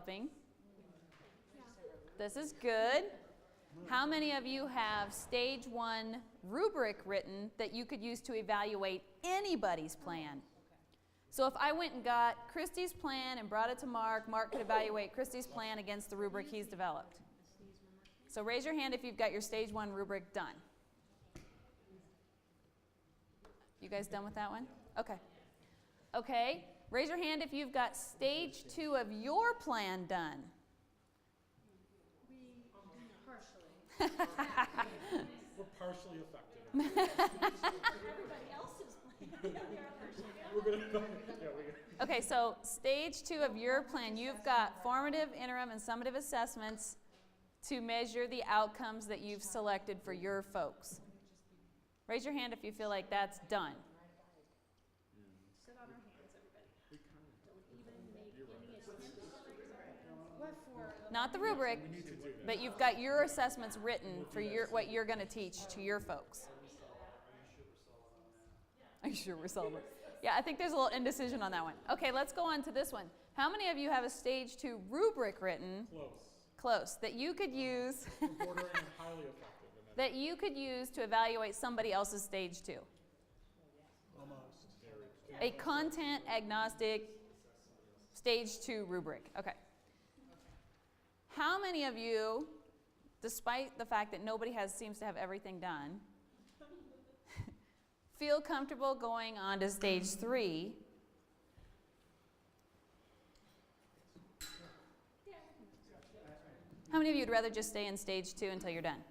developing? This is good. How many of you have stage 1 rubric written that you could use to evaluate anybody's plan? So if I went and got Christy's plan and brought it to Mark, Mark could evaluate Christy's plan against the rubric he's developed. So raise your hand if you've got your stage 1 rubric done. You guys done with that one? Okay. Okay. Raise your hand if you've got stage 2 of your plan done. We're partially affected. Everybody else's plan. Okay, so stage 2 of your plan, you've got formative, interim, and summative assessments to measure the outcomes that you've selected for your folks. Raise your hand if you feel like that's done. Sit on our hands, everybody. Don't even make any attempt. What for? Not the rubric, but you've got your assessments written for what you're going to teach to your folks. Are you sure we're solid? Yeah, I think there's a little indecision on that one. Okay, let's go on to this one. How many of you have a stage 2 rubric written? Close. That you could use. Bordering highly effective. That you could use to evaluate somebody else's stage 2. Almost. A content agnostic stage 2 rubric. Okay. How many of you, despite the fact that nobody seems to have everything done, feel comfortable going on to stage 3? How many of you would rather just stay in stage 2 until you're done?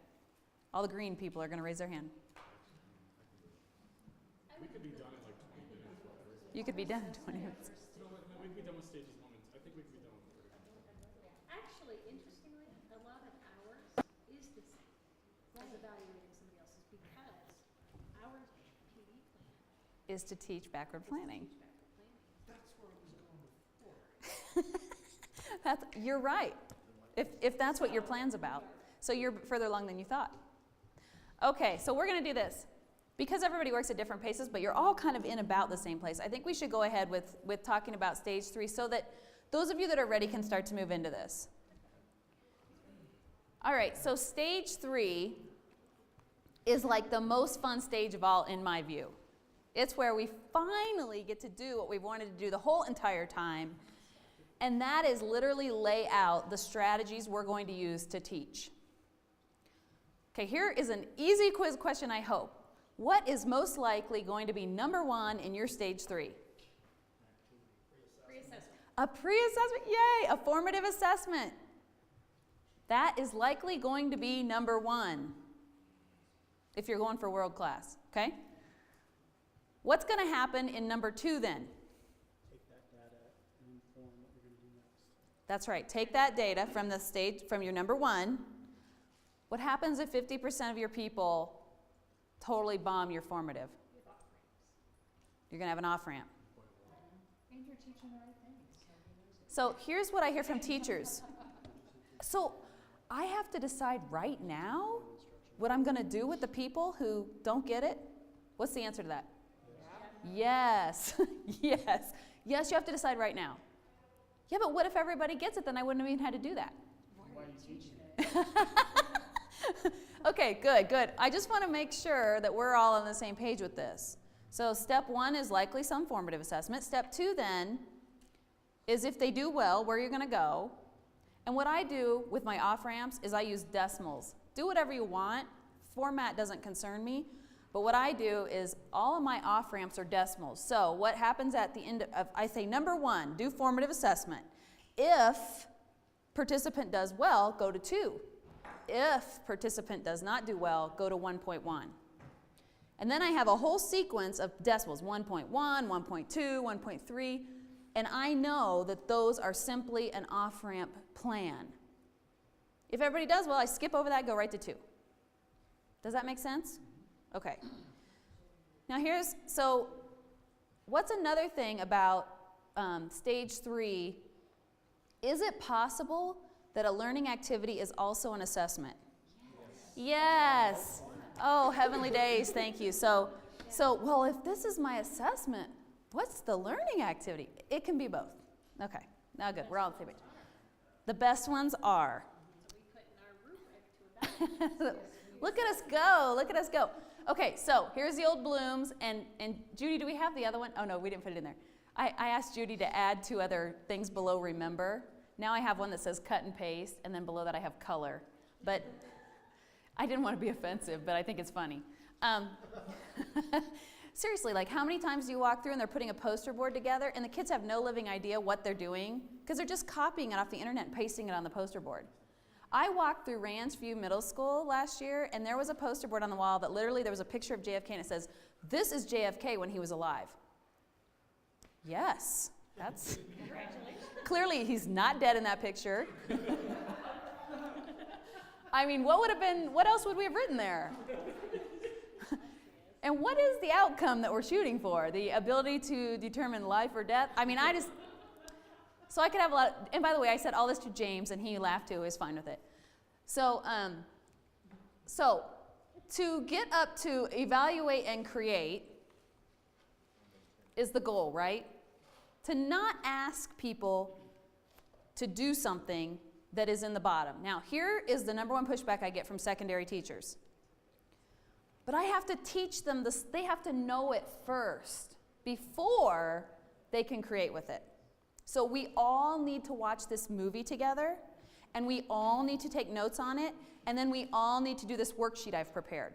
All the green people are going to raise their hand. We could be done in like 20 minutes. You could be done in 20 minutes. No, we could be done with stages 1 and 2. I think we could be done with 30 minutes. Actually, interestingly, a lot of ours is the same as evaluating somebody else's because our PD plan Is to teach backward planning. That's where it was going before. You're right. If that's what your plan's about. So you're further along than you thought. Okay, so we're going to do this. Because everybody works at different paces, but you're all kind of in about the same place, I think we should go ahead with talking about stage 3 so that those of you that are ready can start to move into this. All right, so stage 3 is like the most fun stage of all in my view. It's where we finally get to do what we've wanted to do the whole entire time. And that is literally lay out the strategies we're going to use to teach. Okay, here is an easy quiz question, I hope. What is most likely going to be number 1 in your stage 3? pre-assessment. A pre-assessment, yay, a formative assessment. That is likely going to be number 1 if you're going for world class, okay? What's going to happen in number 2 then? That's right. Take that data from the stage, from your number 1. What happens if 50% of your people totally bomb your formative? You're going to have an off-ramp. And you're teaching the right things. So here's what I hear from teachers. So I have to decide right now what I'm going to do with the people who don't get it? What's the answer to that? Yeah. Yes. Yes. Yes, you have to decide right now. Yeah, but what if everybody gets it? Then I wouldn't have even had to do that. Why are you teaching it? Okay, good. I just want to make sure that we're all on the same page with this. So step 1 is likely some formative assessment. Step 2 then is if they do well, where you're going to go. And what I do with my off-ramps is I use decimals. Do whatever you want. Format doesn't concern me. But what I do is all of my off-ramps are decimals. So what happens at the end of, I say number 1, do formative assessment. If participant does well, go to 2. If participant does not do well, go to 1.1. And then I have a whole sequence of decimals, 1.1, 1.2, 1.3, and I know that those are simply an off-ramp plan. If everybody does well, I skip over that, go right to 2. Does that make sense? Okay. Now so what's another thing about stage 3? Is it possible that a learning activity is also an assessment? Yes. Oh, heavenly days, thank you. So, well, if this is my assessment, what's the learning activity? It can be both. Okay, now good, we're all on the same page. The best ones are. So we put in our rubric to evaluate. Look at us go. Look at us go. Okay, so here's the old blooms. And Judy, do we have the other one? Oh, no, we didn't put it in there. I asked Judy to add 2 other things below remember. Now I have one that says cut and paste, and then below that I have color. But I didn't want to be offensive, but I think it's funny. Seriously, like how many times do you walk through and they're putting a poster board together and the kids have no living idea what they're doing because they're just copying it off the internet and pasting it on the poster board. I walked through Ranchview Middle School last year and there was a poster board on the wall that literally there was a picture of JFK and it says, "This is JFK when he was alive." Yes, that's... Congratulations. Clearly he's not dead in that picture. I mean, what else would we have written there? And what is the outcome that we're shooting for? The ability to determine life or death? I mean, so I could have a lot, and by the way, I said all this to James, and he laughed too, he was fine with it. So to get up to evaluate and create is the goal, right? To not ask people to do something that is in the bottom. Now, here is the number one pushback I get from secondary teachers. But I have to teach them this, they have to know it first before they can create with it. So we all need to watch this movie together, and we all need to take notes on it, and then we all need to do this worksheet I've prepared.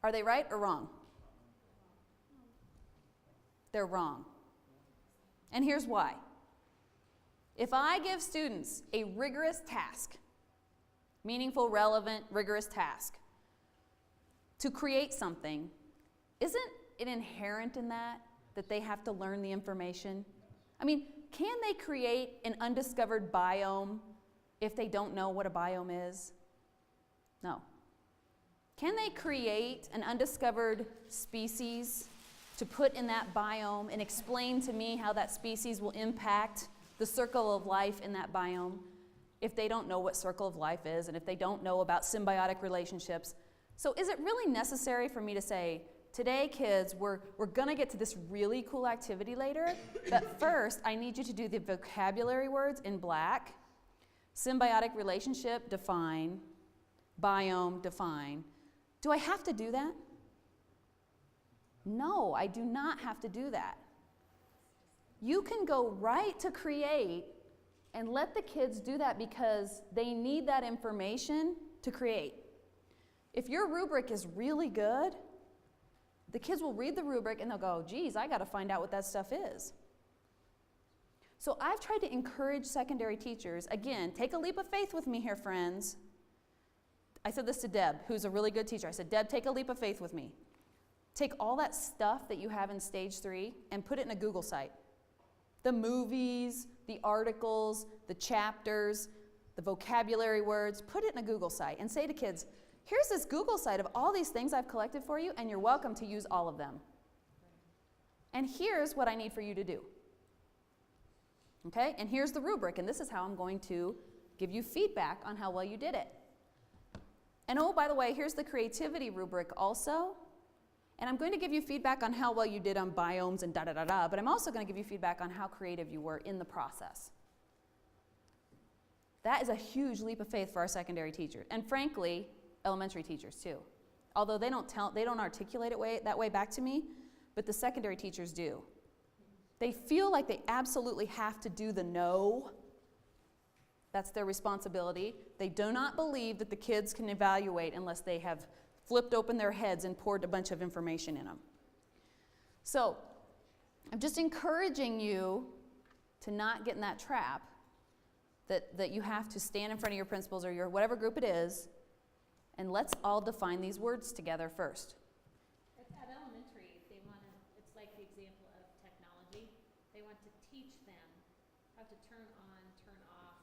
Are they right or wrong? They're wrong. And here's why. If I give students a rigorous task, meaningful, relevant, rigorous task, to create something, isn't it inherent in that they have to learn the information? I mean, can they create an undiscovered biome if they don't know what a biome is? No. Can they create an undiscovered species to put in that biome and explain to me how that species will impact the circle of life in that biome if they don't know what circle of life is and if they don't know about symbiotic relationships? So is it really necessary for me to say, today kids, we're gonna get to this really cool activity later, but first I need you to do the vocabulary words in black, symbiotic relationship, define, biome, define. Do I have to do that? No, I do not have to do that. You can go right to create and let the kids do that because they need that information to create. If your rubric is really good, the kids will read the rubric and they'll go, geez, I got to find out what that stuff is. So I've tried to encourage secondary teachers, again, take a leap of faith with me here, friends. I said this to Deb, who's a really good teacher. I said, Deb, take a leap of faith with me. Take all that stuff that you have in stage 3 and put it in a Google site. The movies, the articles, the chapters, the vocabulary words, put it in a Google site and say to kids, here's this Google site of all these things I've collected for you, and you're welcome to use all of them. And here's what I need for you to do. Okay? And here's the rubric, and this is how I'm going to give you feedback on how well you did it. And oh, by the way, here's the creativity rubric also. And I'm going to give you feedback on how well you did on biomes and da-da-da-da, but I'm also going to give you feedback on how creative you were in the process. That is a huge leap of faith for our secondary teachers, and frankly, elementary teachers too. Although they don't articulate it that way back to me, but the secondary teachers do. They feel like they absolutely have to do the no. That's their responsibility. They do not believe that the kids can evaluate unless they have flipped open their heads and poured a bunch of information in them. So I'm just encouraging you to not get in that trap that you have to stand in front of your principals or your whatever group it is, and let's all define these words together first. At elementary, they want to, it's like the example of technology. They want to teach them how to turn on, turn off,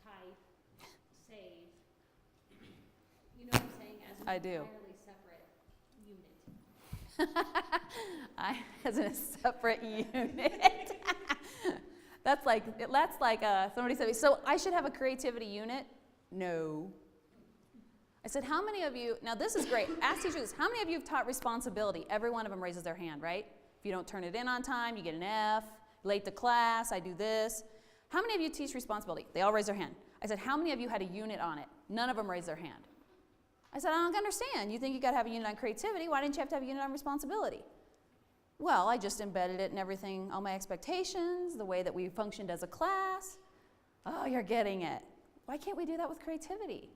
type, save. You know what I'm saying? As an I do. entirely separate unit. As a separate unit. That's like somebody said, so I should have a creativity unit? No. I said, how many of you, now this is great, ask teachers this, how many of you have taught responsibility? Every one of them raises their hand, right? If you don't turn it in on time, you get an F. late to class, I do this. How many of you teach responsibility? They all raise their hand. I said, how many of you had a unit on it? None of them raised their hand. I said, I don't understand. You think you got to have a unit on creativity. Why didn't you have to have a unit on responsibility? Well, I just embedded it in everything, all my expectations, the way that we functioned as a class. Oh, you're getting it. Why can't we do that with creativity?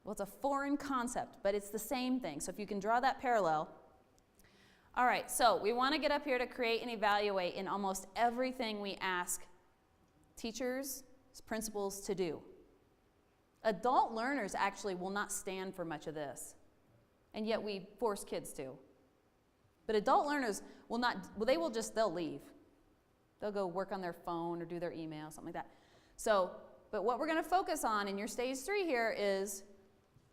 Well, it's a foreign concept, but it's the same thing. So if you can draw that parallel. All right, so we want to get up here to create and evaluate in almost everything we ask teachers, principals to do. Adult learners actually will not stand for much of this, and yet we force kids to. But adult learners will not, well, they'll leave. They'll go work on their phone or do their email, something like that. So, but what we're going to focus on in your stage 3 here is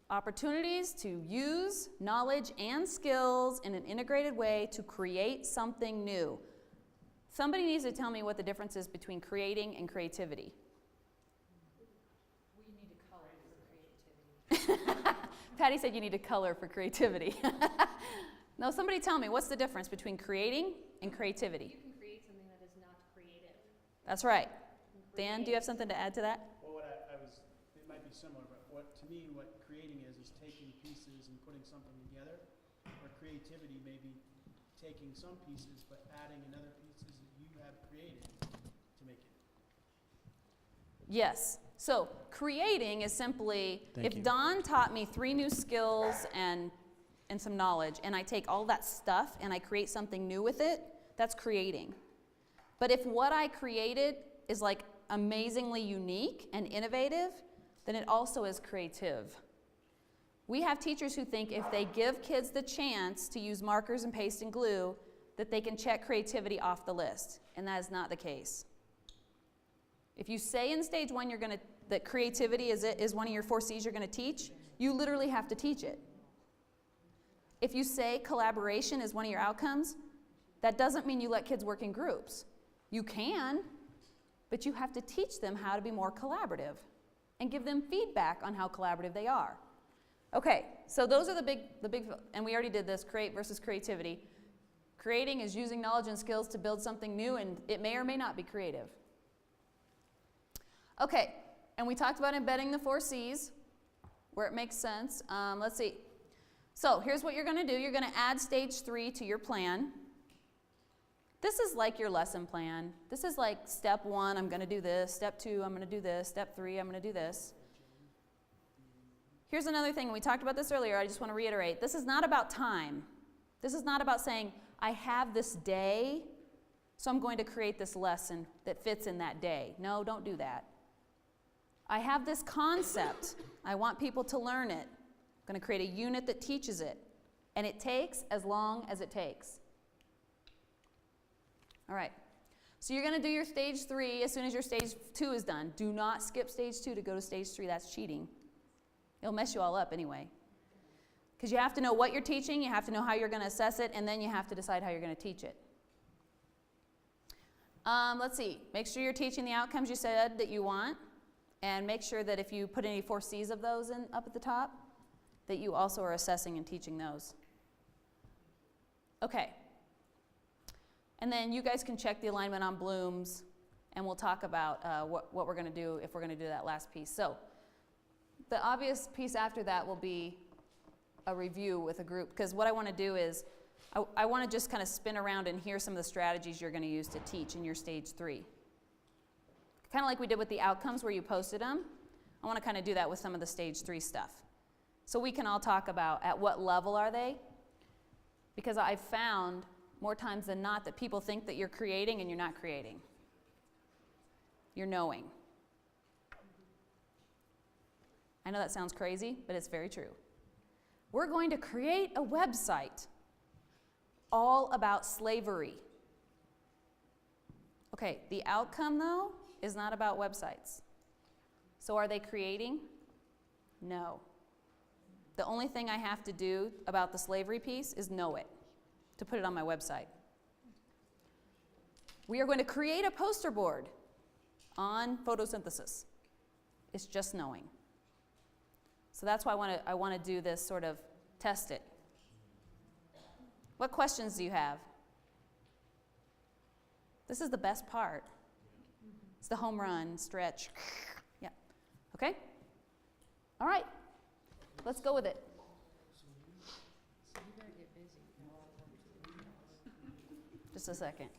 opportunities to use knowledge and skills in an integrated way to create something new. Somebody needs to tell me what the difference is between creating and creativity. We need to color for creativity. Patty said you need to color for creativity. No, somebody tell me, what's the difference between creating and creativity? You can create something that is not creative. That's right. Dan, do you have something to add to that? Well, it might be similar, but what creating is taking pieces and putting something together, or creativity may be taking some pieces but adding another pieces that you have created to make it. Yes. So creating is simply, if Don taught me 3 new skills and some knowledge, and I take all that stuff and I create something new with it, that's creating. But if what I created is like amazingly unique and innovative, then it also is creative. We have teachers who think if they give kids the chance to use markers and paste and glue, that they can check creativity off the list, and that is not the case. If you say in stage 1 that creativity is one of your 4 C's you're going to teach, you literally have to teach it. If you say collaboration is one of your outcomes, that doesn't mean you let kids work in groups. You can, but you have to teach them how to be more collaborative and give them feedback on how collaborative they are. Okay, so those are the big, and we already did this, create versus creativity. Creating is using knowledge and skills to build something new, and it may or may not be creative. Okay, and we talked about embedding the 4 C's where it makes sense. Let's see. So here's what you're going to do. You're going to add stage 3 to your plan. This is like your lesson plan. This is like step 1, I'm going to do this. Step 2, I'm going to do this. Step 3, I'm going to do this. Here's another thing. We talked about this earlier. I just want to reiterate. This is not about time. This is not about saying, I have this day, so I'm going to create this lesson that fits in that day. No, don't do that. I have this concept. I want people to learn it. I'm going to create a unit that teaches it. And it takes as long as it takes. All right. So you're going to do your stage 3 as soon as your stage 2 is done. Do not skip stage 2 to go to stage 3. That's cheating. It'll mess you all up anyway. Because you have to know what you're teaching, you have to know how you're going to assess it, and then you have to decide how you're going to teach it. Let's see. Make sure you're teaching the outcomes you said that you want. And make sure that if you put any 4 C's of those up at the top, that you also are assessing and teaching those. Okay. And then you guys can check the alignment on Bloom's, and we'll talk about what we're going to do if we're going to do that last piece. So the obvious piece after that will be a review with a group, because what I want to do is I want to just kind of spin around and hear some of the strategies you're going to use to teach in your stage 3. Kind of like we did with the outcomes where you posted them. I want to kind of do that with some of the stage 3 stuff. So we can all talk about at what level are they, because I've found more times than not that people think that you're creating and you're not creating. You're knowing. I know that sounds crazy, but it's very true. We're going to create a website all about slavery. Okay, the outcome though is not about websites. So are they creating? No. The only thing I have to do about the slavery piece is know it, to put it on my website. We are going to create a poster board on photosynthesis. It's just knowing. So that's why I want to do this sort of test it. What questions do you have? This is the best part. It's the home run stretch. Yeah. Okay? All right. Let's go with it. Just a second.